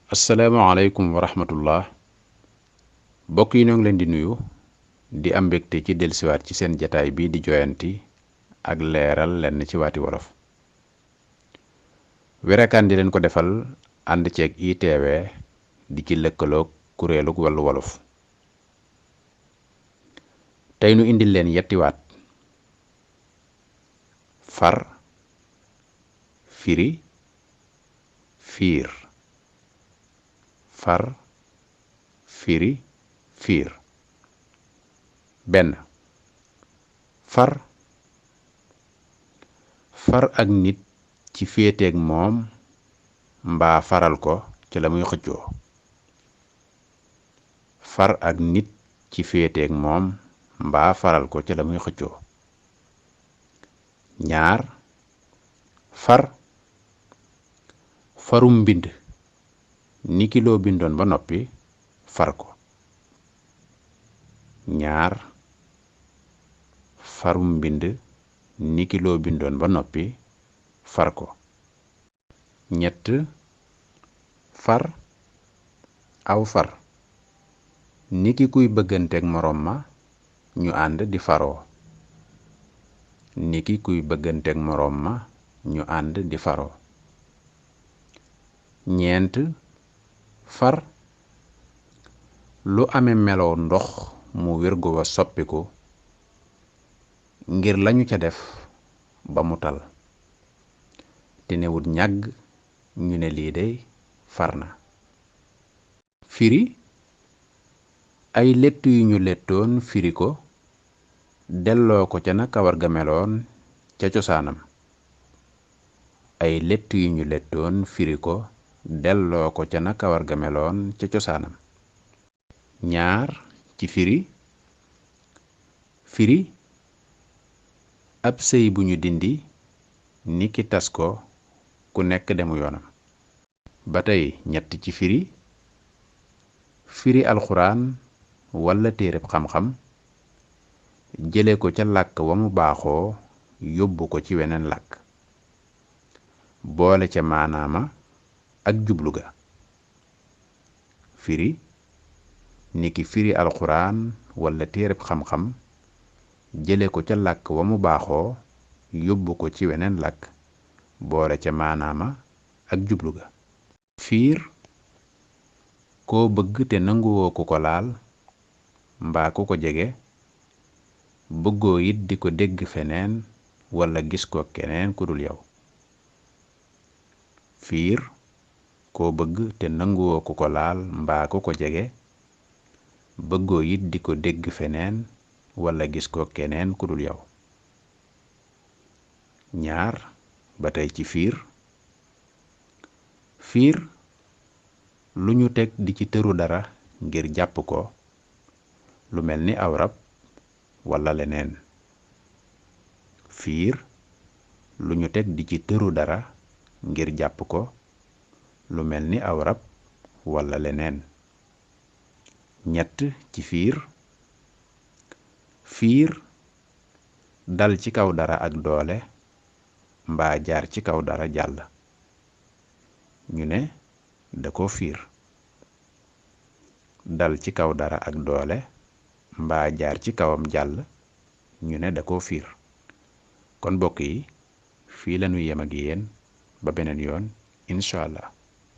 asalaamaaleykum wa rahmatullah mbokk yi ñoo ngi leen di nuyu di am mbégte ci dellusiwaat ci seen jataay bii di joyanti ak leeral lenn ci waati wolof werekaan di leen ko defal ànd ceeg ITV di ci lëkkaloog kuréelug wàllu wolof tey nu indil leen yetti waat far firi fiir far firi fiir benn far ak nit ci féeteeg moom mbaa faral ko ci la muy xëccoo far ak nit ci féeteeg moom mbaa faral ko ci la muy xëccoo ñaar farum mbind niki loo bindoon ba noppi far ko ñaar farum mbind niki loo bindoon ba noppi far ko ñett far aw far niki kuy bëgganteeg moroom ma ñu ànd di faroo niki kuy bëgganteeg moroom ma ñu ànd di faroo ñeent far lu ame melow ndox mu wirgu wa soppiku ngir lañu ca def ba mu tal te newut ñàgg ñu ne lii dey far na firi ay létt yu ñu lettoon firi ko delloo ko ca na kawar ga meloon ca cosaanam ay létt yu ñu lettoon firi ko delloo ko ca na kawar ga meloon ca cosaanam ñaar ci firi ab sëy bu ñu dindi niki tas ko ku nekk demu yoonam ba tey ñett ci firi alxuraan walla téereb xam-xam jële ko ca làkk wa mu baaxoo yóbbu ko ci weneen làkk boole ca maanaama ak jublu ga firi niki firi alxuraan walla téereb xam-xam jële ko ca làkk wa mu baaxoo yóbbu ko ci weneen làkk boole ca maanaama ak jublu ga fiir koo bëgg te nanguwoo ku ko laal mbaa ku ko jege bëggoo it di ko dégg feneen walla gis ko keneen ku dul yow fiir koo bëgg te nanguwoo ku ko laal mbaa ku ko jege bëggoo it di ko dégg feneen walla gis ko keneen ku dul yow ñaar ba tey ci fiir lu ñu teg di ci tëru dara ngir jàpp ko lu mel ni aw rab walla leneen fiir lu ñu teg di ci tëru dara ngir jàpp ko lu mel ni aw rab walla leneen ñett ci fiir dal ci kaw dara ak doole mbaa jaar ci kaw dara jàll ñu ne da ko fiir dal ci kaw dara ak doole mbaa jaar ci kawam jàll ñu ne da ko fiir kon mbokk yi fii lañu yem ak yéen ba beneen yoon incha allah